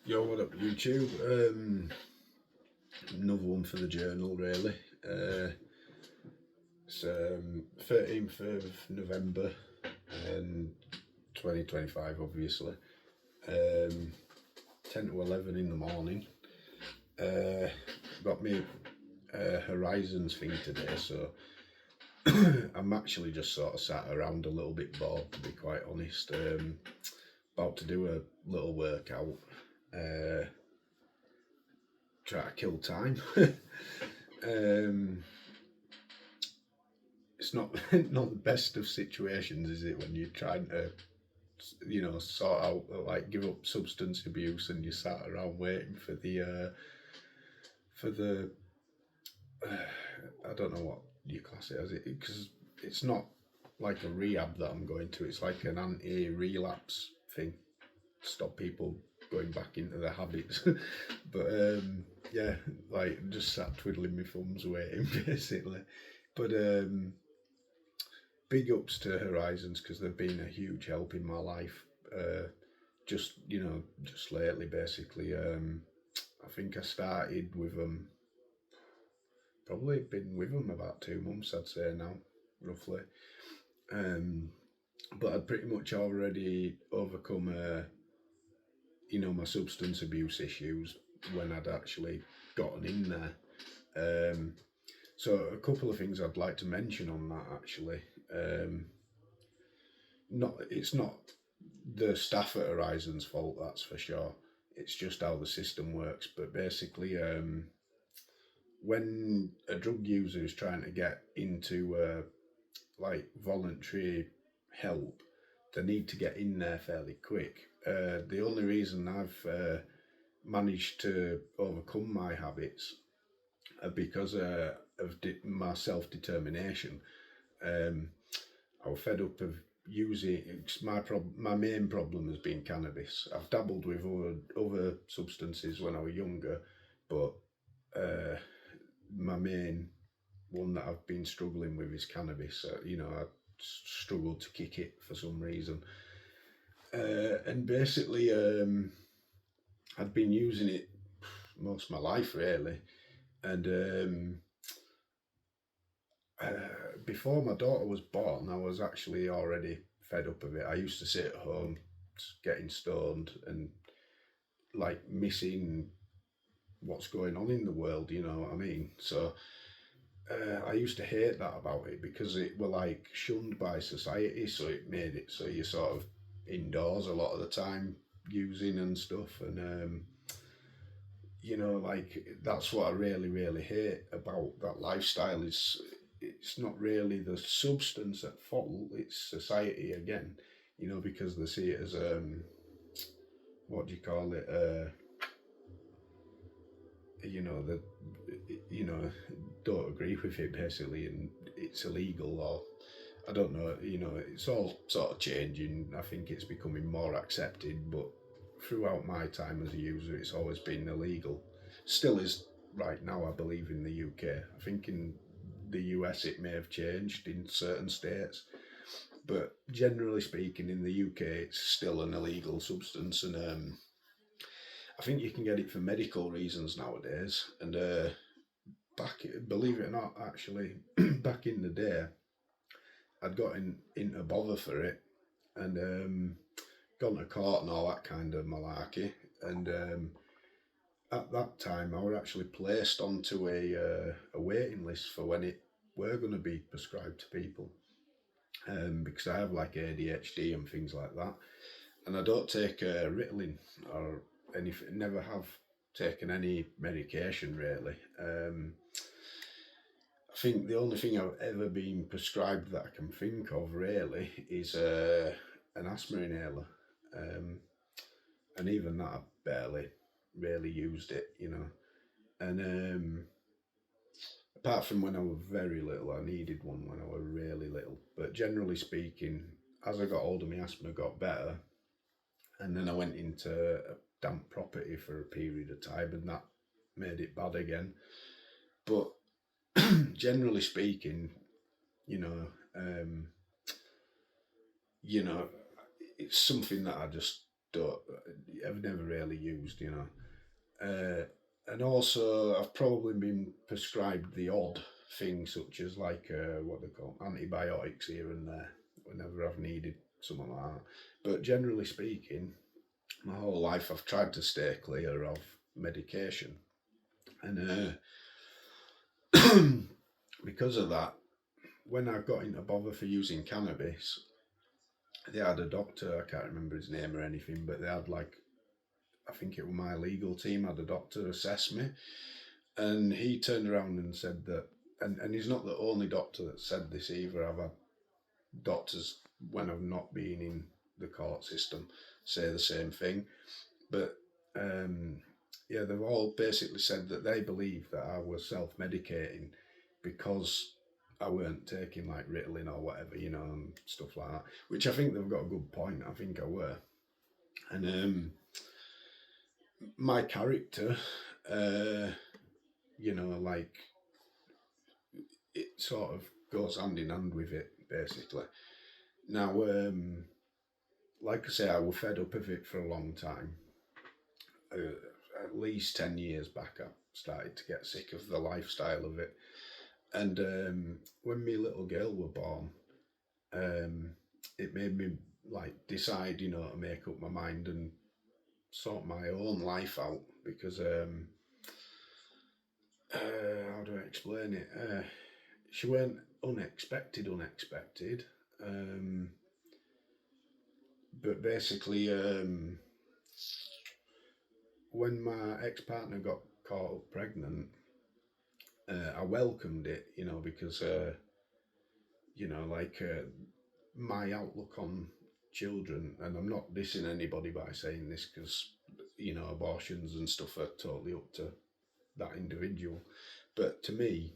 Yo, what up, YouTube? Another one for the journal, really. It's 13th of November and 2025, obviously. 10 to 11 in the morning. Got me Horizons thing today, so I'm actually just sort of sat around a little bit bored, to be quite honest. About to do a little workout. Try to kill time. It's not not the best of situations, is it, when you're trying to, sort out, like, give up substance abuse and you sat around waiting for the I don't know what you class it as, it because it's not like a rehab that I'm going to. It's like an anti-relapse thing, stop people going back into their habits. But yeah, like, just sat twiddling my thumbs waiting basically. But big ups to Horizons, because they've been a huge help in my life. Just lately, basically. I think I started with them. Probably been with them about 2 months, I'd say now, roughly. But I'd pretty much already overcome, my substance abuse issues when I'd actually gotten in there. So a couple of things I'd like to mention on that, actually. It's not the staff at Horizon's fault, that's for sure. It's just how the system works. But basically, when a drug user is trying to get into like voluntary help, they need to get in there fairly quick. The only reason I've managed to overcome my habits are because of my self-determination. I was fed up of using. My main problem has been cannabis. I've dabbled with other substances when I was younger, but my main one that I've been struggling with is cannabis. I struggled to kick it for some reason, and basically, I'd been using it most of my life, really, and before my daughter was born, I was actually already fed up of it. I used to sit at home getting stoned and, like, missing what's going on in the world, you know what I mean? So I used to hate that about it, because it were like shunned by society, so it made it so you're sort of indoors a lot of the time using and stuff, and like, that's what I really, really hate about that lifestyle. Is it's not really the substance at fault, it's society again, because they see it as, what do you call it, the don't agree with it, basically, and it's illegal, or I don't know, it's all sort of changing. I think it's becoming more accepted, but throughout my time as a user, it's always been illegal. Still is right now, I believe, in the UK. I think in the US it may have changed in certain states, but generally speaking, in the UK, it's still an illegal substance, and I think you can get it for medical reasons nowadays. And believe it or not, actually, back in the day, I'd got into bother for it, and gone to court and all that kind of malarkey. And at that time, I was actually placed onto a waiting list for when it were going to be prescribed to people, because I have, like, ADHD and things like that, and I don't take Ritalin or anything. Never have taken any medication, really. I think the only thing I've ever been prescribed that I can think of, really, is an asthma inhaler, and even that I barely really used it, And apart from when I was very little, I needed one when I was really little. But generally speaking, as I got older, my asthma got better, and then I went into a damp property for a period of time, and that made it bad again. But generally speaking, you know, you know, it's something that I just don't, I've never really used, you know. And also, I've probably been prescribed the odd thing, such as like what they call antibiotics here and there, whenever I've needed something like that. But generally speaking, my whole life I've tried to stay clear of medication, and because of that, when I got into bother for using cannabis, they had a doctor, I can't remember his name or anything, but they had like, I think it was my legal team had a doctor assess me, and he turned around and said that, and he's not the only doctor that said this either. I've had doctors, when I've not been in the court system, say the same thing. But yeah, they've all basically said that they believe that I was self-medicating because I weren't taking like Ritalin or whatever, you know, and stuff like that. Which I think they've got a good point. I think I were, and my character, uh, you know, like it sort of goes hand in hand with it, basically. Now, like I say, I was fed up of it for a long time. At least 10 years back, I started to get sick of the lifestyle of it. And when my little girl were born, it made me like decide, you know, to make up my mind and sort my own life out because how do I explain it? She weren't unexpected, but basically, when my ex-partner got caught up pregnant, I welcomed it, you know, because you know, like my outlook on children, and I'm not dissing anybody by saying this because you know abortions and stuff are totally up to that individual, but to me,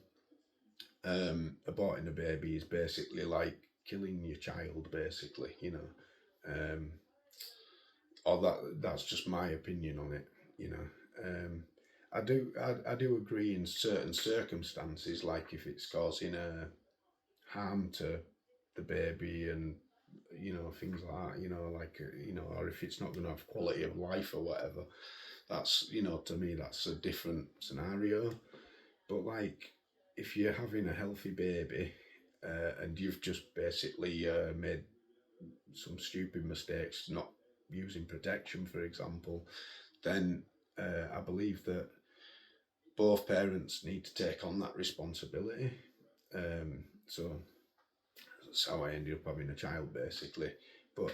aborting a baby is basically like killing your child, basically, you know, or that's just my opinion on it, you know. I do agree in certain circumstances, like if it's causing harm to the baby and you know things like that, you know, like you know, or if it's not going to have quality of life or whatever. That's, you know, to me that's a different scenario. But like if you're having a healthy baby and you've just basically made some stupid mistakes, not using protection, for example, then I believe that both parents need to take on that responsibility. So that's how I ended up having a child, basically. But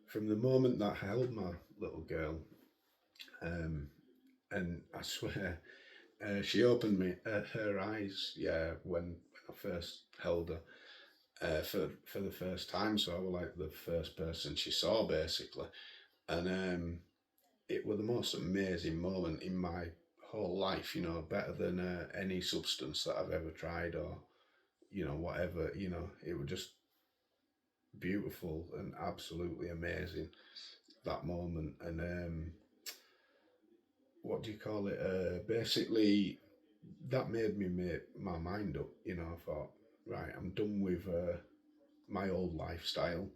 from the moment that I held my little girl, and I swear, she opened her eyes, yeah, when I first held her. For the first time, so I was like the first person she saw, basically, and it was the most amazing moment in my whole life. You know, better than any substance that I've ever tried, or you know, whatever. You know, it was just beautiful and absolutely amazing that moment. And what do you call it? Basically, that made me make my mind up. You know, I thought, right, I'm done with my old lifestyle.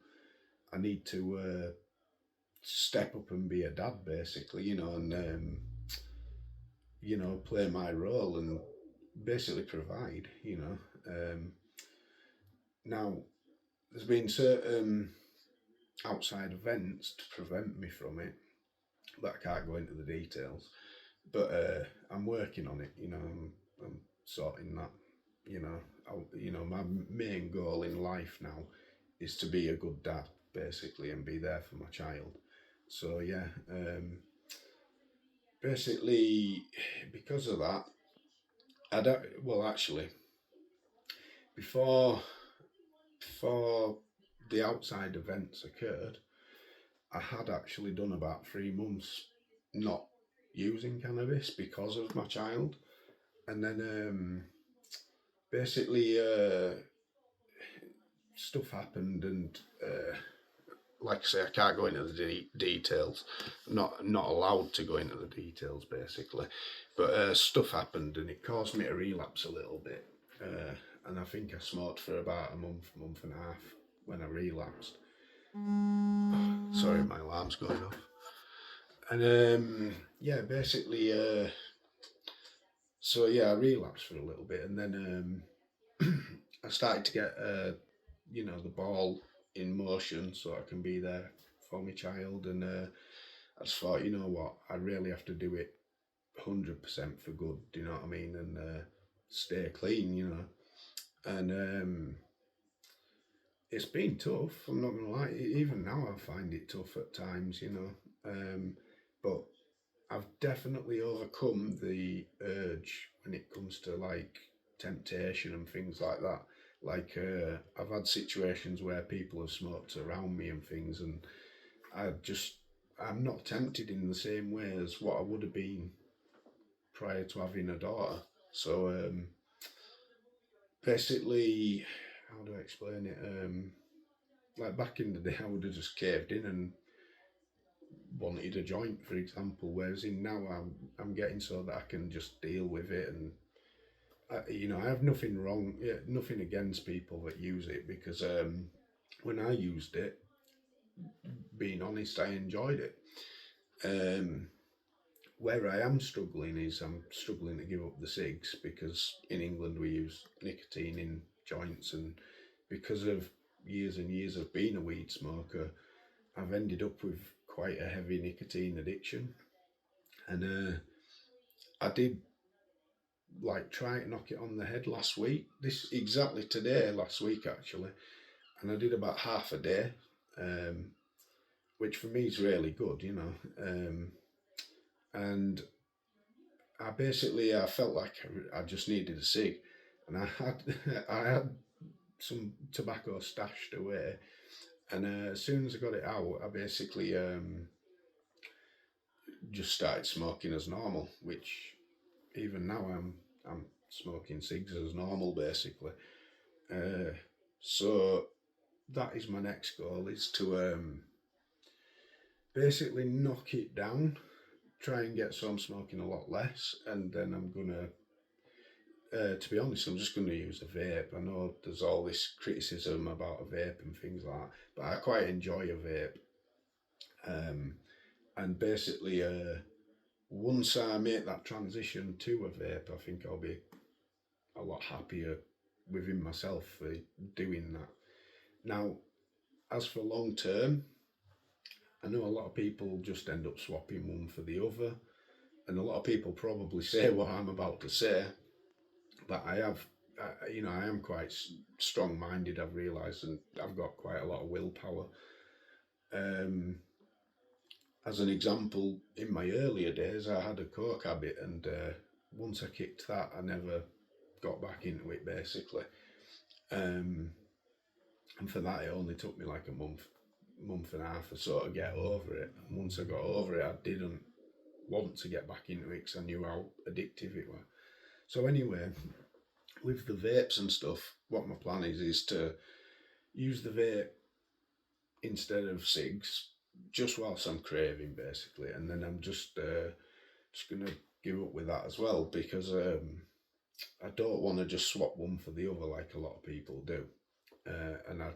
I need to step up and be a dad, basically, you know, and you know, play my role and basically provide, you know. Now, there's been certain outside events to prevent me from it, but I can't go into the details. But I'm working on it, you know. I'm sorting that, you know. You know, my main goal in life now is to be a good dad, basically, and be there for my child. So yeah, basically, because of that, I don't. Well, actually, before before the outside events occurred, I had actually done about 3 months not using cannabis because of my child, and then basically stuff happened, and like I say, I can't go into the details. Not allowed to go into the details, basically. But stuff happened, and it caused me to relapse a little bit. And I think I smoked for about a month and a half when I relapsed. Sorry, my alarm's going off. And yeah, basically, so yeah, I relapsed for a little bit, and then I started to get the ball in motion, so I can be there for my child. And I just thought, you know what, I really have to do it 100% for good. Do you know what I mean? And stay clean, And it's been tough. I'm not gonna lie. Even now, I find it tough at times. But I've definitely overcome the urge when it comes to like temptation and things like that. Like I've had situations where people have smoked around me and things, and I just I'm not tempted in the same way as what I would have been prior to having a daughter. So basically, how do I explain it? Like back in the day, I would have just caved in and wanted a joint, for example. Whereas in now, I'm getting so that I can just deal with it, and I have nothing wrong, nothing against people that use it, because when I used it, being honest, I enjoyed it. Um, where I am struggling is I'm struggling to give up the cigs, because in England we use nicotine in joints, and because of years and years of being a weed smoker, I've ended up with quite a heavy nicotine addiction. And I did like try to knock it on the head last week. This exactly today, last week actually, and I did about half a day, um, which for me is really good. And I felt like I just needed a cig, and I had I had some tobacco stashed away, and as soon as I got it out, I basically just started smoking as normal, which even now I'm smoking cigs as normal basically. Uh, so that is my next goal, is to basically knock it down, try and get some smoking a lot less, and then I'm gonna. To be honest, I'm just going to use a vape. I know there's all this criticism about a vape and things like that, but I quite enjoy a vape. Um, and basically, once I make that transition to a vape, I think I'll be a lot happier within myself for doing that. Now, as for long term, I know a lot of people just end up swapping one for the other, and a lot of people probably say what I'm about to say, but I am quite strong-minded. I've realised, and I've got quite a lot of willpower. Um, as an example, in my earlier days, I had a coke habit, and once I kicked that, I never got back into it basically. Um, and for that, it only took me like a month and a half or so to get over it. And once I got over it, I didn't want to get back into it because I knew how addictive it was. So anyway, with the vapes and stuff, what my plan is to use the vape instead of cigs, just whilst I'm craving basically, and then I'm just gonna give up with that as well, because I don't want to just swap one for the other like a lot of people do, and I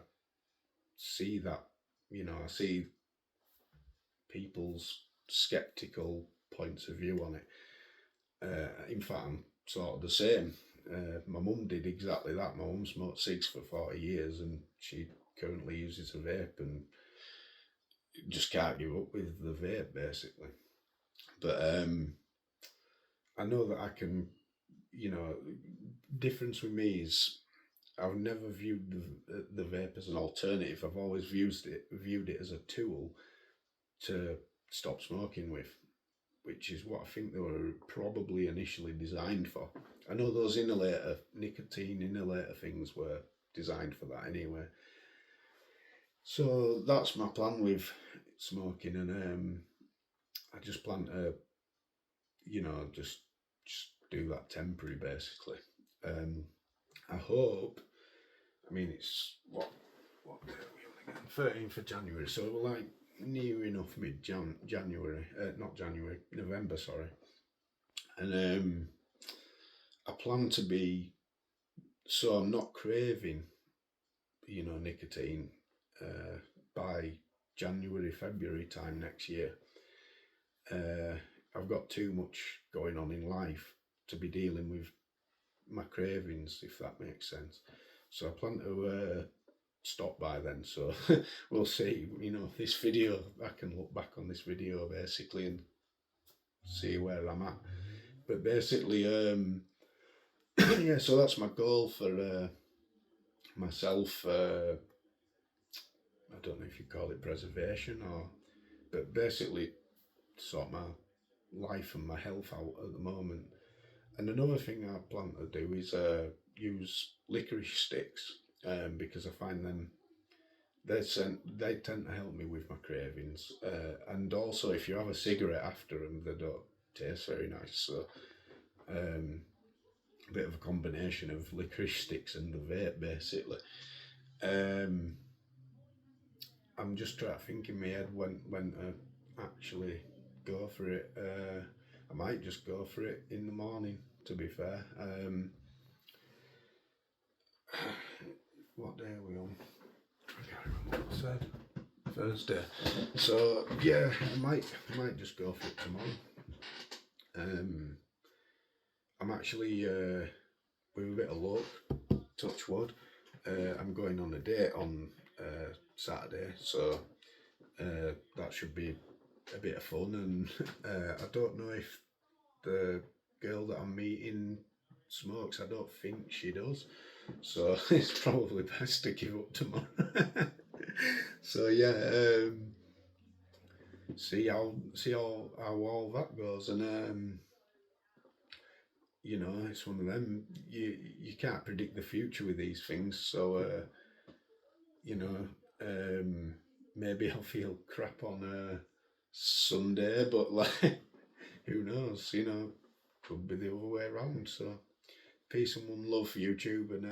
see that, I see people's skeptical points of view on it. In fact, I'm sort of the same. My mum did exactly that. My mum smoked cigs for 40 years, and she currently uses a vape and just can't give up with the vape basically. But I know that I can, difference with me is I've never viewed the vape as an alternative. I've always viewed it as a tool to stop smoking with, which is what I think they were probably initially designed for. I know those nicotine inhalator things were designed for that anyway. So that's my plan with smoking, and I just plan to, just do that temporary basically. Um, I hope. I mean, it's what day are we on again? 13th of January. So we're like near enough January, not January, November. Sorry. And I plan to be, so I'm not craving, nicotine. by January, February time next year. I've got too much going on in life to be dealing with my cravings, if that makes sense. So I plan to stop by then. So we'll see. You know, this video, I can look back on this video basically and see where I'm at. But basically, yeah. So that's my goal for myself. I don't know if you call it preservation but basically sort my life and my health out at the moment. And another thing I plan to do is use licorice sticks, because I find them, they tend to help me with my cravings. And also, if you have a cigarette after them, they don't taste very nice. So a bit of a combination of licorice sticks and the vape, basically. I'm just trying to think in my head when to actually go for it. I might just go for it in the morning, to be fair. What day are we on? I can't remember what I said. Thursday. So yeah, I might just go for it tomorrow. I'm actually with a bit of luck, touch wood, I'm going on a date on Saturday, so that should be a bit of fun. And I don't know if the girl that I'm meeting smokes. I don't think she does, so it's probably best to give up tomorrow. So yeah, see how all that goes. And you know, it's one of them, you can't predict the future with these things. So you know, maybe I'll feel crap on Sunday, but like, who knows, you know, could be the other way around. So peace and one love for YouTube, and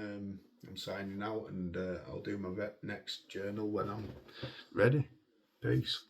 I'm signing out, and I'll do my next journal when I'm ready. Peace.